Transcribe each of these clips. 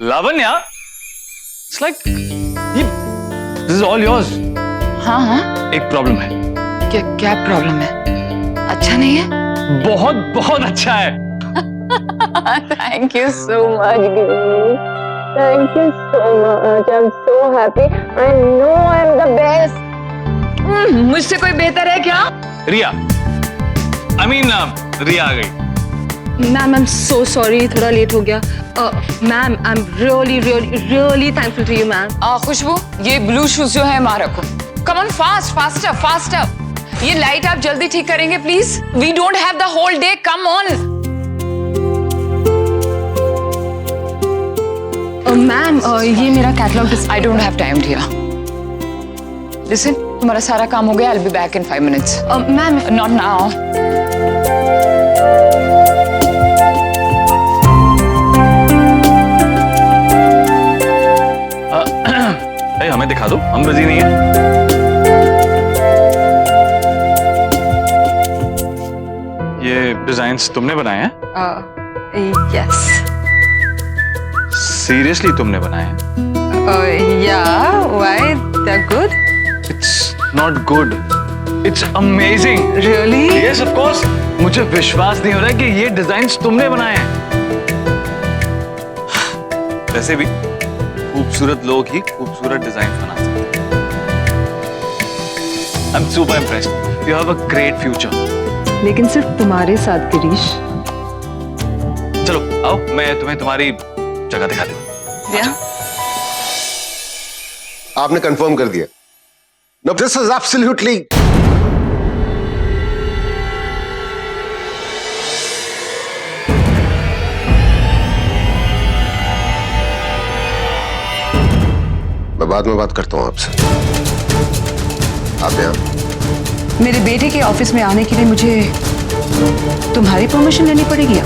Lavanya, it's like this is all yours. हाँ हाँ, एक प्रॉब्लम है। क्या क्या प्रॉब्लम है? अच्छा नहीं है? बहुत बहुत अच्छा है। Thank you so much, Giri. Thank you so much. I'm so happy. I know I'm the best. मुझसे कोई बेहतर है क्या? रिया, I mean, रिया आ गई। Ma'am I am so sorry, थोड़ा लेट हो गया। Ma'am I am really thankful to you ma'am. Khushboo, ये ब्लू शूज जो है वहां रखो। Come on, faster faster. ये लाइट आप जल्दी ठीक करेंगे please? We don't have the whole day, come on. Ma'am ये मेरा catalogue. I don't have time dear. Listen, तुम्हारा सारा काम हो गया। I will be back in 5 minutes. Ma'am not now. हमें दिखा दो, हम बिजी नहीं है। ये डिजाइन्स तुमने बनाए हैं? यस सीरियसली तुमने बनाए हैं? या why they are good? It's not good, it's amazing. Really? Yes of course. मुझे विश्वास नहीं हो रहा है कि ये डिजाइन्स तुमने बनाए हैं। वैसे भी खूबसूरत लोग ही खूबसूरत डिजाइन बना सकते हैं। I am super impressed. You have a great future. लेकिन सिर्फ तुम्हारे साथ गिरीश। चलो आओ, मैं तुम्हें तुम्हारी जगह दिखा दूं। या आपने कंफर्म कर दिया? No, this is absolutely. मैं बाद में बात करता हूं आपसे। आप यहाँ। मेरे बेटे के ऑफिस में आने के लिए मुझे तुम्हारी परमिशन लेनी पड़ेगी।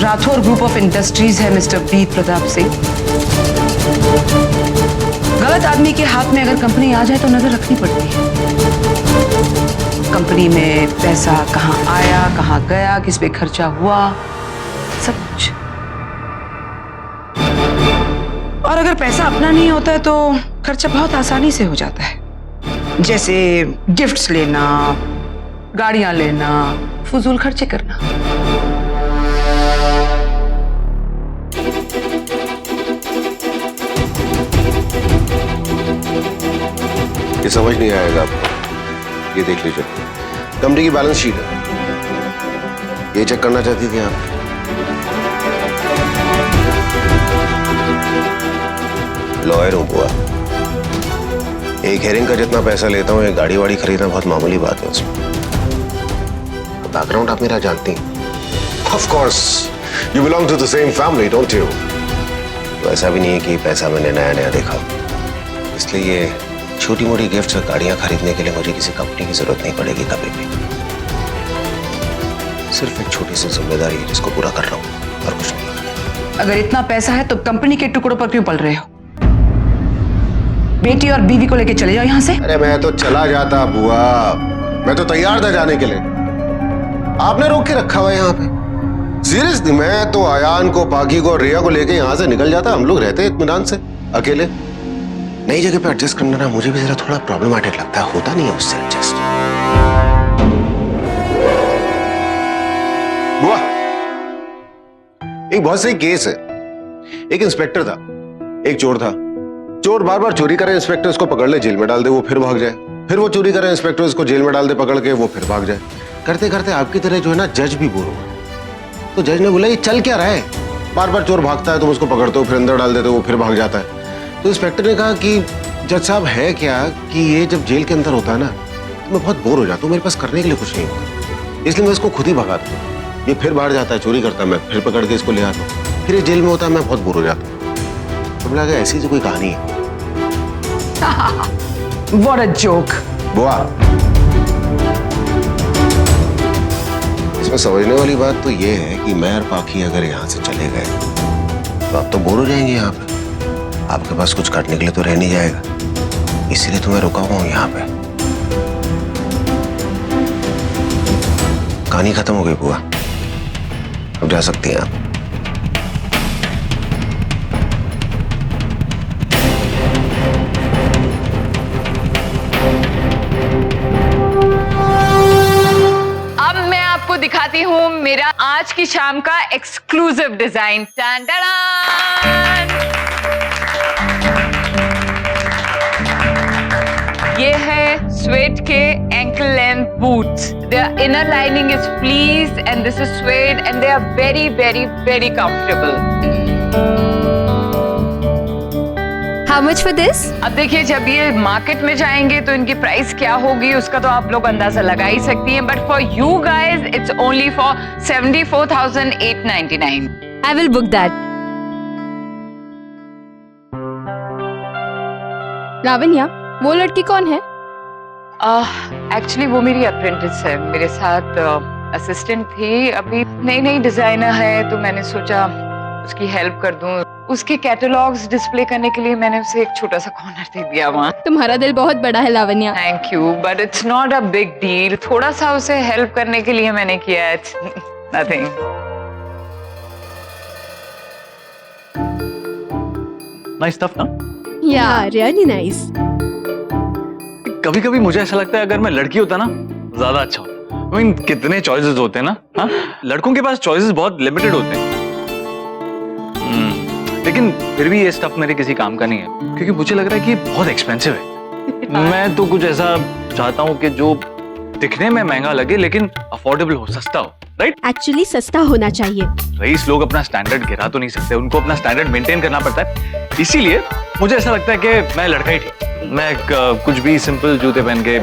राठौर ग्रुप ऑफ इंडस्ट्रीज है मिस्टर बीत प्रताप सिंह। गलत आदमी के हाथ में अगर कंपनी आ जाए तो नजर रखनी पड़ती है। कंपनी में पैसा कहाँ आया, कहाँ गया, किस पे खर्चा हुआ, सब कुछ। और अगर पैसा अपना नहीं होता है तो खर्चा बहुत आसानी से हो जाता है। जैसे गिफ्ट्स लेना, गाड़ियां लेना, फजूल खर्चे करना। ये समझ नहीं आएगा आपको। ये देख लीजिए, कंपनी की बैलेंस शीट है। ये चेक करना चाहती थी आप? लॉयर हूं बुआ। एक हेयरिंग का जितना पैसा लेता हूँ, एक गाड़ी वाड़ी खरीदना बहुत मामूली बात है उसमें। बैकग्राउंड आप मेरा जानती हैं। Of course, you belong to the same family, don't you? वैसा भी नहीं है कि पैसा मैंने नया नया देखा। इसलिए ये छोटी मोटी गिफ्ट्स और गाड़ियां खरीदने के लिए मुझे किसी कंपनी की जरूरत नहीं पड़ेगी कभी भी। सिर्फ एक छोटी सी जिम्मेदारी है जिसको पूरा कर रहा हूँ, और कुछ नहीं। अगर इतना पैसा है तो कंपनी के टुकड़ों पर क्यों पल रहे हो? बेटी और बीवी को लेके चले जाओ यहाँ से। अरे मैं तो चला जाता बुआ, मैं तो तैयार था जाने के लिए। आपने रोक के रखा हुआ है यहाँ पे। सीरियसली, मैं तो आयान को, पाकी को और रिया को लेके यहाँ से निकल जाता। हम लोग रहते इत्मीनान से अकेले। नई जगह पे एडजस्ट करना ना मुझे भी जरा थोड़ा प्रॉब्लमेटिक लगता है। होता नहीं है उससे एडजस्ट। बुआ, एक बहुत सही केस है। एक इंस्पेक्टर था, एक चोर था। चोर बार बार चोरी करे, इंस्पेक्टर उसको पकड़ ले, जेल में डाल दे, वो फिर भाग जाए। फिर वो चोरी करे, इंस्पेक्टर उसको जेल में डाल दे पकड़ के, वो फिर भाग जाए। करते करते आपकी तरह जो है ना जज भी बोर हुआ। तो जज ने बोला ये चल क्या रहा है? बार बार चोर भागता है, तुम उसको पकड़ते हो, फिर अंदर डाल देते हो, वो फिर भाग जाता है। तो इंस्पेक्टर ने कहा कि जज साहब है क्या कि ये जब जेल के अंदर होता है ना तो मैं बहुत बोर हो जाता हूँ, मेरे पास करने के लिए कुछ नहीं होता, इसलिए मैं इसको खुद ही भगाता हूँ। ये फिर बाहर जाता है, चोरी करता है, मैं फिर पकड़ के इसको ले आता हूँ, फिर ये जेल में होता है, मैं बहुत बोर हो जाता हूँ। तो बोला ऐसी जो कोई कहानी है। What a joke! बुआ, इसमें समझने वाली बात तो ये है कि मैं और पाखी अगर यहाँ से चले गए तो आप तो बोर हो जाएंगे यहाँ पे। आपके पास कुछ करने के लिए तो रह नहीं जाएगा, इसीलिए तो मैं रुका हुआ हूँ यहाँ पे। कहानी खत्म हो गई बुआ, अब जा सकती हैं आप। आज की शाम का एक्सक्लूसिव डिजाइन। टान टान! ये है स्वेड के ankle length boots. Their inner lining is fleece and this is suede and they are very very very comfortable. How much for this? अब देखिए जब ये मार्केट में जाएंगे तो इनकी प्राइस क्या होगी उसका तो आप लोग अंदाजा लगा ही सकती हैं, but for you guys it's only for 74,899. I will book that. Lavanya, वो लड़की कौन है? एक्चुअली वो मेरी अप्रेंटिस है, मेरे साथ असिस्टेंट थी, अभी नई नई डिजाइनर है तो मैंने सोचा उसकी हेल्प कर दूं। उसके कैटलॉग्स डिस्प्ले करने के लिए मैंने उसे एक छोटा सा कॉर्नर दे दिया वहाँ। तुम्हारा दिल बहुत बड़ा है Lavanya. Thank you, but it's not a big deal. थोड़ा सा उसे हेल्प करने के लिए मैंने किया है, इट्स नथिंग। नाइस स्टफ ना। Yeah, really nice. कभी कभी मुझे ऐसा लगता है अगर मैं लड़की होता ना ज्यादा अच्छा होता। I mean, कितने चॉइसेस होते हैं ना। हाँ, लड़कों के पास चॉइसेस बहुत लिमिटेड होते हैं। लेकिन फिर भी ये स्टफ मेरे किसी काम का नहीं है, क्योंकि मुझे लग रहा है कि ये बहुत एक्सपेंसिव है। मैं तो कुछ ऐसा चाहता हूँ कि जो दिखने में महंगा लगे लेकिन अफोर्डेबल हो, सस्ता हो, राइट? Actually, सस्ता होना चाहिए। रईस लोग अपना स्टैंडर्ड गिरा तो नहीं सकते, उनको अपना स्टैंडर्ड मेंटेन करना पड़ता है। इसीलिए मुझे ऐसा लगता है कि मैं लड़का ही ठीक, मैं कुछ भी सिंपल जूते पहन के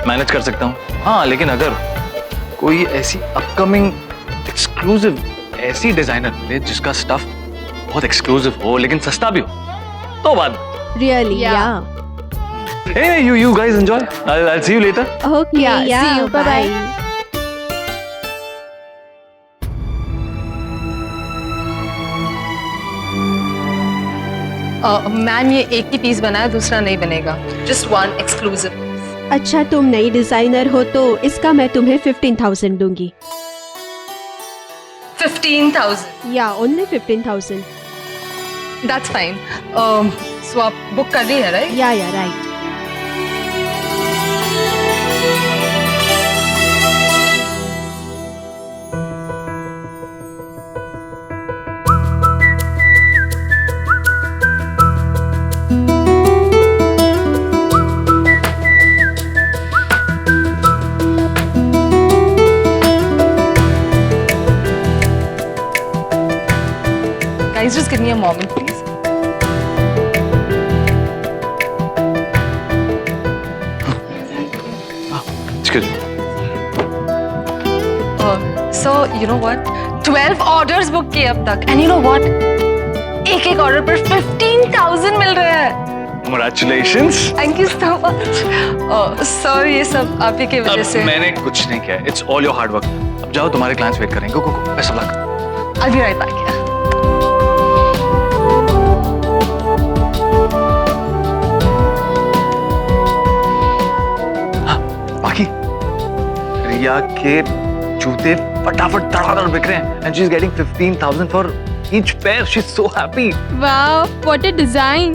मैनेज कर सकता हूँ। हाँ, लेकिन अगर कोई ऐसी अपकमिंग एक्सक्लूसिव ऐसी डिजाइनर मिले जिसका स्टफ बहुत एक्सक्लूसिव हो लेकिन सस्ता भी हो, तो बात। Really? Yeah. Hey, you guys enjoy. I'll see you later. Okay. Yeah. See you. Bye. Ma'am ये एक ही पीस बना है, दूसरा नहीं बनेगा। Just one exclusive. अच्छा, तुम नई डिजाइनर हो तो इसका मैं तुम्हें 15,000 दूंगी। 15,000। या ओनली 15,000। That's fine. सो आप बुक कर ली है, राइट? या right. Guys, just give me a moment, please. Excuse me. So, you know what? 12 orders book किए अब तक, and you know what? एक एक ऑर्डर पर 15,000 मिल रहे हैं। Congratulations. Thank you so much. Sorry, ये सब आप ही की वजह से। मैंने कुछ नहीं किया। It's all your hard work. अब जाओ, तुम्हारे क्लाइंट्स वेट करेंगे। Go. Best of luck. I'll be right back. Yeah. बाकी रिया के जूते फटाफट धड़ाधड़ बिक रहे हैं and she's getting 15,000 for each pair. She's so happy. Wow, what a design.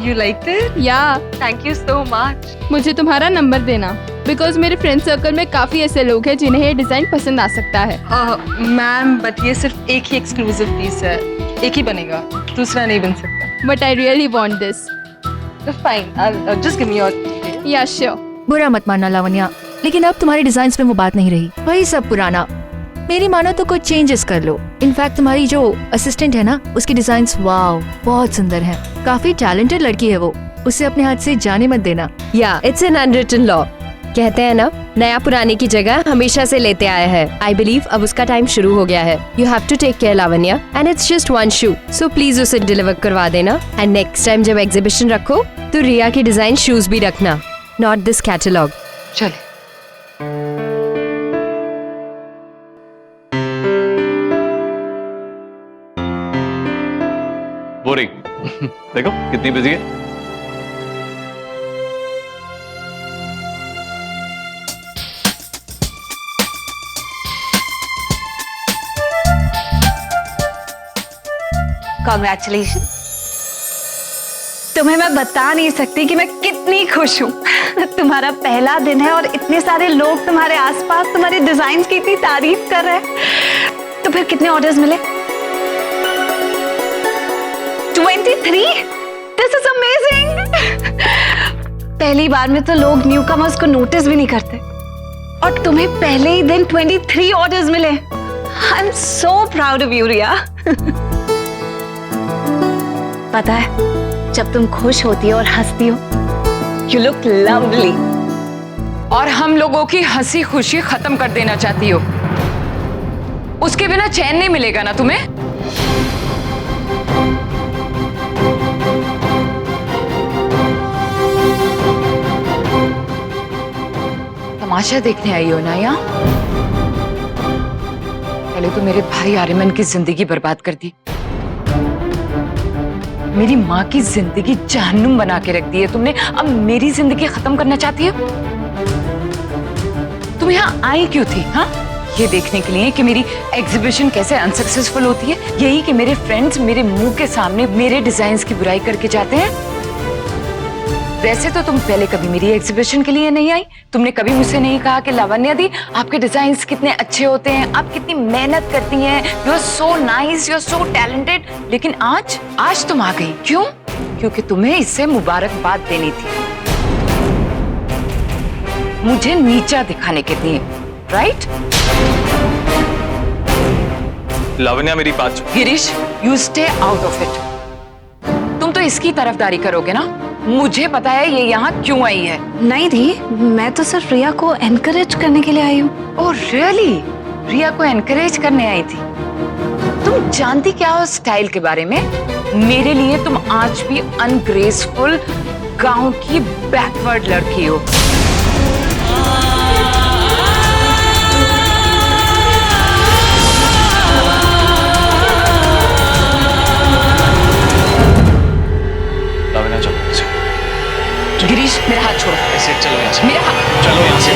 You liked it? Yeah. Thank you so much. मुझे तुम्हारा नंबर देना, बिकॉज मेरे फ्रेंड सर्कल में काफी ऐसे लोग हैं जिन्हें ये डिजाइन पसंद आ सकता है। मैम, बट ये सिर्फ एक ही एक्सक्लूसिव पीस है, एक ही बनेगा, दूसरा नहीं बन सकता। But I really want this. Fine, just give me your. या श्योर। बुरा मत मानना लावण्या, लेकिन अब तुम्हारे डिजाइन्स में वो बात नहीं रही, वही सब पुराना। मेरी मानो तो कुछ चेंजेस कर लो। इनफैक्ट तुम्हारी जो असिस्टेंट है ना, उसकी डिजाइन्स वाव बहुत सुंदर हैं। काफी टैलेंटेड लड़की है वो, उसे अपने हाथ से जाने मत देना। या इट्स एन अनरिटन लॉ। कहते हैं ना, नया पुराने की जगह हमेशा से लेते आया है। आई बिलीव अब उसका टाइम शुरू हो गया है। You have to take care Lavanya, and it's just one shoe, so please उसे डिलीवर करवा देना। एंड नेक्स्ट टाइम जब एग्जीबिशन रखो तो रिया की डिजाइन शूज भी रखना, नॉट दिस कैटलॉग। चले। बोरिंग। देखो कितनी बिजी है। कॉन्ग्रेचुलेशन। तुम्हें मैं बता नहीं सकती कि मैं कितनी खुश हूँ। तुम्हारा पहला दिन है और इतने सारे लोग तुम्हारे आसपास तुम्हारे डिजाइन्स की इतनी तारीफ कर रहे हैं। फिर कितने ऑर्डर्स मिले? 23? This is amazing. पहली बार में तो लोग न्यू कमर्स को नोटिस भी नहीं करते, और तुम्हें पहले ही दिन 23 ऑर्डर्स मिले। I am so proud of you Riya. पता है, जब तुम खुश होती हो और हंसती हो, यू लुक लवली। और हम लोगों की हंसी खुशी खत्म कर देना चाहती हो, उसके बिना चैन नहीं मिलेगा ना तुम्हें? तमाशा देखने आई हो ना यहाँ? पहले तो मेरे भाई आर्यमन की जिंदगी बर्बाद कर दी, मेरी माँ की जिंदगी जहन्नुम बना के रख दी है तुमने, अब मेरी जिंदगी खत्म करना चाहती हो? तुम यहाँ आई क्यों थी? हाँ, ये देखने के लिए कि मेरी एग्जीबिशन कैसे अनसक्सेसफुल होती है, यही कि मेरे फ्रेंड्स मेरे मुंह के सामने मेरे डिजाइन्स की बुराई करके जाते हैं। वैसे तो तुम पहले कभी मेरी एग्जीबिशन के लिए नहीं आई, तुमने कभी मुझसे नहीं कहा कि लावण्या दी आपके डिजाइन्स कितने अच्छे होते हैं, आप कितनी मेहनत करती हैं, you are so nice, you are so talented. लेकिन आज तुम आ गई, क्यों? क्योंकि तुम्हें इससे मुबारकबाद देनी थी, मुझे नीचा दिखाने के लिए, राइट? लावण्या मेरी बात सुन। Girish, you stay out of it. तुम तो इसकी तरफदारी करोगे ना? मुझे पता है ये यहाँ क्यों आई है। नहीं दी, मैं तो सिर्फ रिया को एनकरेज करने के लिए आई हूँ। Oh really? रिया को एनकरेज करने आई थी? तुम जानती क्या हो स्टाइल के बारे में? मेरे लिए तुम आज भी अनग्रेसफुल गांव की बैकवर्ड लड़की हो। लावण्या चलो यहाँ से। गिरीश, मेरा हाथ छोड़ो। ऐसे चलो यहाँ से। मेरा हाथ चलो यहाँ से।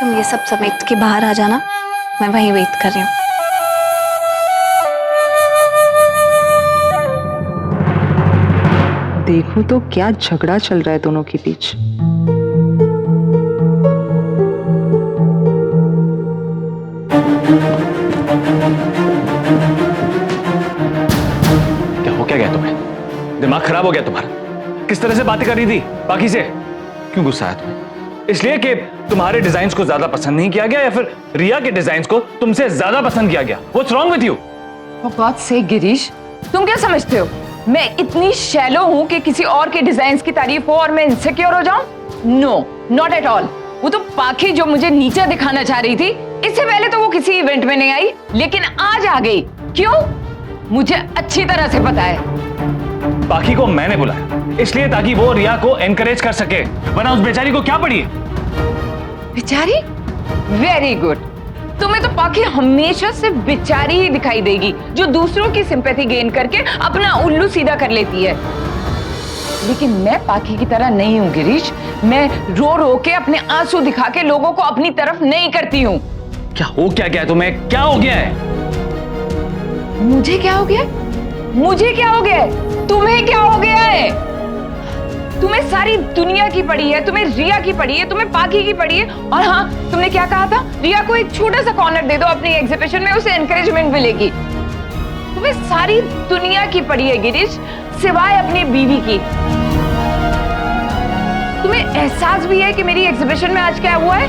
तुम ये सब समेट के बाहर आ जाना, मैं वहीं वेट कर रही हूँ। देखूं तो क्या झगड़ा चल रहा है दोनों के बीच। क्या हो क्या गया तुम्हें? दिमाग खराब हो गया तुम्हारा? किस तरह से बातें कर रही थी बाकी से? क्यों गुस्सा आया तुम्हें? इसलिए कि तुम्हारे डिजाइन्स को ज्यादा पसंद नहीं किया गया, या फिर रिया के डिजाइन्स को तुमसे ज्यादा पसंद किया गया? What's wrong with you? For God's sake, Girish, तुम क्या समझते हो मैं इतनी शैलो हूं कि किसी और के डिजाइन्स की तारीफ हो और मैं इनसिक्योर हो जाऊं? No, not at all. वो तो पाखी जो मुझे नीचा दिखाना चाह रही थी, इससे पहले तो वो किसी इवेंट में नहीं आई, लेकिन आज आ गई। क्यों? मुझे अच्छी तरह से पता है। पाखी को मैंने बुलाया इसलिए ताकि वो रिया को एनकरेज कर सके, वरना उस बेचारी को क्या पड़ी है? बेचारी? Very good. तुम्हें तो पाखी हमेशा से बेचारी ही दिखाई देगी, जो दूसरों की सिंपैथी गेन करके अपना उल्लू सीधा कर लेती है। लेकिन मैं पाखी की तरह नहीं हूं गिरीश, मैं रो रो के अपने आंसू दिखा के लोगों को अपनी तरफ नहीं करती हूं। क्या हो क्या गया तुम्हें? क्या हो गया है? मुझे क्या हो गया? मुझे क्या हो गया? तुम्हें क्या हो गया है? तुम्हें सारी दुनिया की पड़ी है, तुम्हें रिया की पड़ी है, तुम्हें पाखी की पड़ी है, और हाँ, तुमने क्या कहा था? रिया को एक छोटा सा कॉर्नर दे दो अपनी एग्जीबिशन में, उसे एनकरेजमेंट मिलेगी। तुम्हें सारी दुनिया की पड़ी है गिरीश, सिवाय अपनी बीवी की। तुम्हें एहसास भी है कि मेरी एग्जीबिशन में आज क्या हुआ है?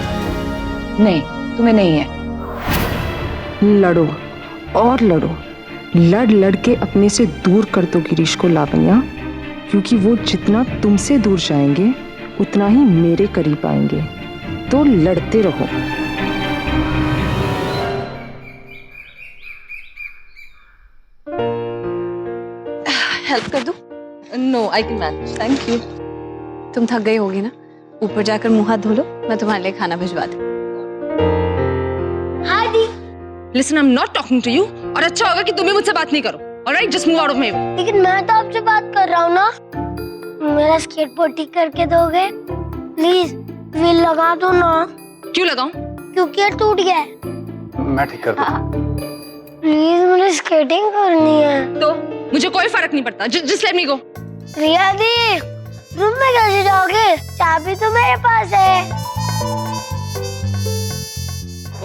नहीं, तुम्हें नहीं है। लड़ो और लड़ो, लड़ लड़ के अपने से दूर कर दो गिरीश को लावण्या, क्योंकि वो जितना तुमसे दूर जाएंगे उतना ही मेरे करीब आएंगे। तो लड़ते रहो। हेल्प कर दूं? No, I can manage, thank you. तुम थक गई होगी ना, ऊपर जाकर मुंह हाथ धो लो, मैं तुम्हारे लिए खाना भिजवा दूं। Listen, I'm not talking to you. और अच्छा होगा कि तुम भी मुझसे बात नहीं करो। Alright, just move out of my way. लेकिन मैं तो आपसे बात कर रहा हूँ ना। मेरा स्केटबोर्ड ठीक करके दोगे? प्लीज व्हील लगा दो ना। क्यों लगाऊं? क्योंकि ये टूट गया है। मैं ठीक कर दूं। प्लीज मुझे स्केटिंग करनी है। तो मुझे कोई फर्क नहीं पड़ता, जस्ट लेट मी गो। रिया दी, रूम में कैसे जाओगे? चाबी तो मेरे पास है।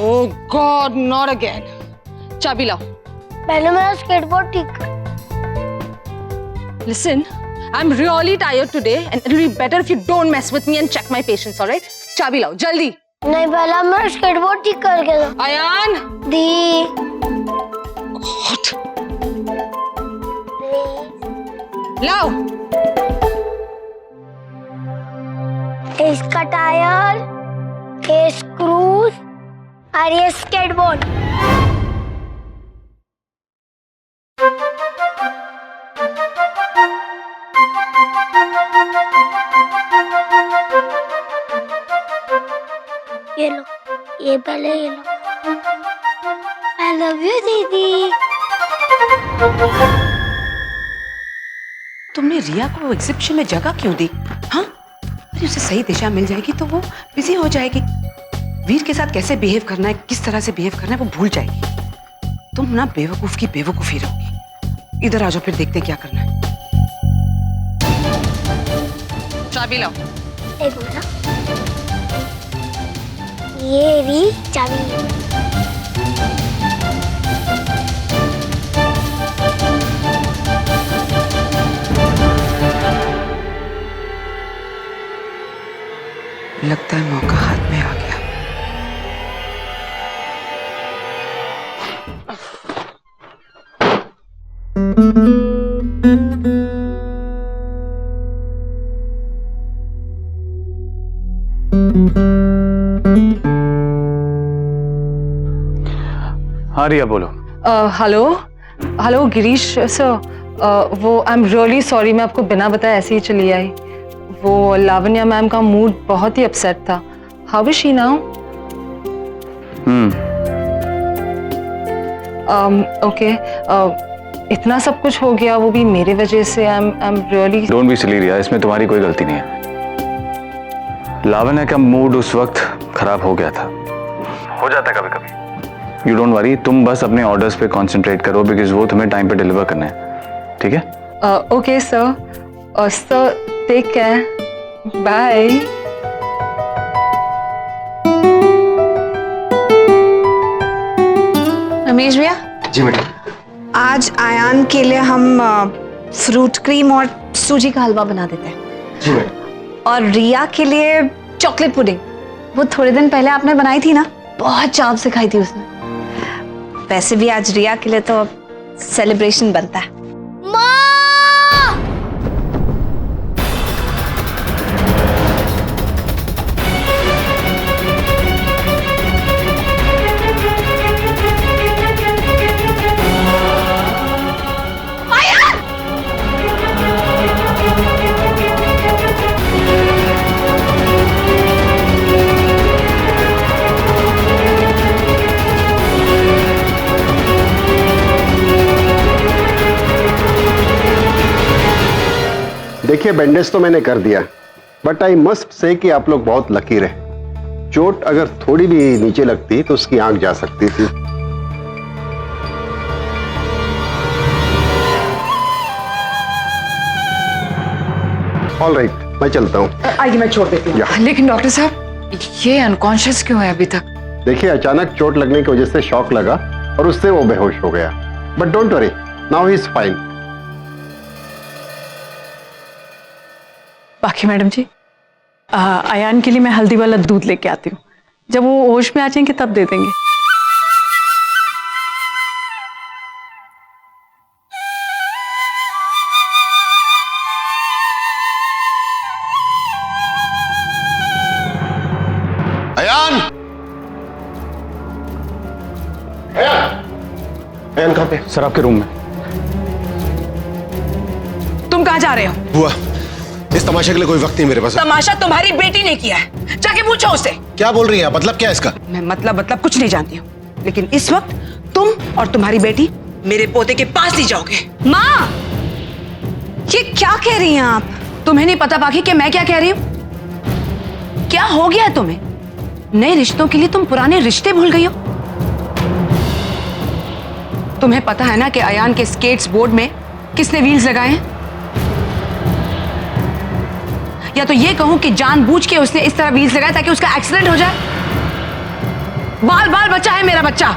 ओह गॉड, नॉट अगेन। चाबी लाओ। पहले मेरा स्केटबोर्ड ठीक कर। Listen, I'm really tired today and it'll be better if you don't mess with me and check my patience, all right? चाबी लाओ जल्दी। नहीं, पहले मेरा स्केटबोर्ड ठीक करके दो। अयान। दी। God. लाओ। इसका टायर, ये स्क्रूज और ये स्केटबोर्ड। ये लो, ये पहले ये लो। I love you दीदी। तुमने रिया को एग्जिबिशन में जगह क्यों दी? हाँ, अरे उसे सही दिशा मिल जाएगी तो वो बिजी हो जाएगी। वीर के साथ कैसे बिहेव करना है, किस तरह से बिहेव करना है वो भूल जाएगी। तुम ना बेवकूफ की बेवकूफी रहोगी। इधर आ जाओ, फिर देखते हैं क्या करना है। चाबी लाओ। एक मिनट। ये री चाबी। लगता है मौका हाथ में आ गया। हाँ रिया बोलो। हेलो हेलो गिरीश सर, वो आई एम रियली सॉरी, मैं आपको बिना बताए ऐसे ही चली आई। वो लावण्या मैम का मूड बहुत ही अपसेट था। How is she now? Okay, इतना सब कुछ हो गया वो भी मेरे वजह से। I am really. Don't be silly Riya, इसमें तुम्हारी कोई गलती नहीं है। लावण्या का मूड उस वक्त खराब हो गया था, हो जाता कभी कभी। यू डोंट वरी, तुम बस अपने ऑर्डर्स पे कंसंट्रेट करो बिकॉज वो तुम्हें टाइम पे डिलीवर करना है, ठीक है? Okay sir, sir take care, bye. Ramesh भैया। जी मैडम। आज आयान के लिए हम फ्रूट क्रीम और सूजी का हलवा बना देते हैं। जी मैडम। और रिया के लिए चॉकलेट पुडिंग, वो थोड़े दिन पहले आपने बनाई थी ना, बहुत चाव से खाई थी उसने। वैसे भी आज रिया के लिए तो सेलिब्रेशन बनता है। देखिए, बैंडेज तो मैंने कर दिया, बट आई मस्ट से कि आप लोग बहुत लकी रहे। चोट अगर थोड़ी भी नीचे लगती तो उसकी आंख जा सकती थी। ऑल राइट, मैं चलता हूँ। आइए मैं छोड़ देती हूँ। लेकिन डॉक्टर साहब, ये अनकॉन्शियस क्यों है अभी तक? देखिए, अचानक चोट लगने की वजह से शॉक लगा और उससे वो बेहोश हो गया। But don't worry, now he is fine. बाकी मैडम जी, अयान के लिए मैं हल्दी वाला दूध लेके आती हूँ। जब वो होश में आ जाएंगे तब दे देंगे। अयान! अयान कहाँ पे? सर आपके रूम में। तुम कहाँ जा रहे हो? बुआ, इस तमाशे के लिए कोई वक्त नहीं मेरे पास। तमाशा तुम्हारी बेटी ने किया है, जाके पूछो उससे। क्या बोल रही है? मतलब क्या है इसका? मैं मतलब कुछ नहीं जानती हूँ, लेकिन इस वक्त तुम और तुम्हारी बेटी मेरे पोते के पास ही जाओगे। माँ, ये क्या कह रही हैं आप? तुम्हें नहीं पता बाकी कि मैं क्या कह रही हूँ? क्या हो गया है तुम्हें? नए रिश्तों के लिए तुम पुराने रिश्ते भूल गई हो? तुम्हें पता है ना कि अयान के स्केट्स बोर्ड में किसने व्हील्स लगाए हैं? या तो ये कहूं कि जानबूझ के उसने इस तरह व्हील्स लगाए ताकि उसका एक्सीडेंट हो जाए। बाल बाल बच्चा है मेरा बच्चा।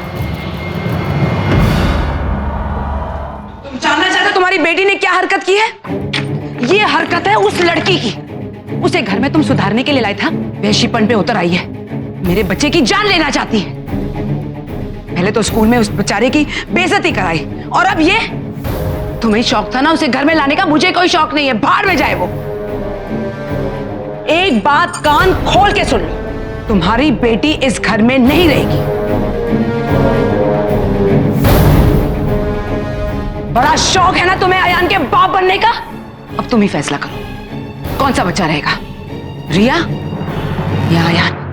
तुम जानना चाहते हो तुम्हारी बेटी ने क्या हरकत की है? ये हरकत है उस लड़की की। उसे घर में तुम सुधारने के लिए लाए था, वेश्यपन पे उतर आई है। मेरे बच्चे की जान लेना चाहती है। पहले तो स्कूल में उस बेचारे की बेइज्जती कराई, और अब ये। तुम्हें शौक था ना उसे घर में लाने का, मुझे कोई शौक नहीं है। बाहर में जाए वो। एक बात कान खोल के सुन लो, तुम्हारी बेटी इस घर में नहीं रहेगी। बड़ा शौक है ना तुम्हें अयान के बाप बनने का? अब तुम ही फैसला करो, कौन सा बच्चा रहेगा, रिया या अयान?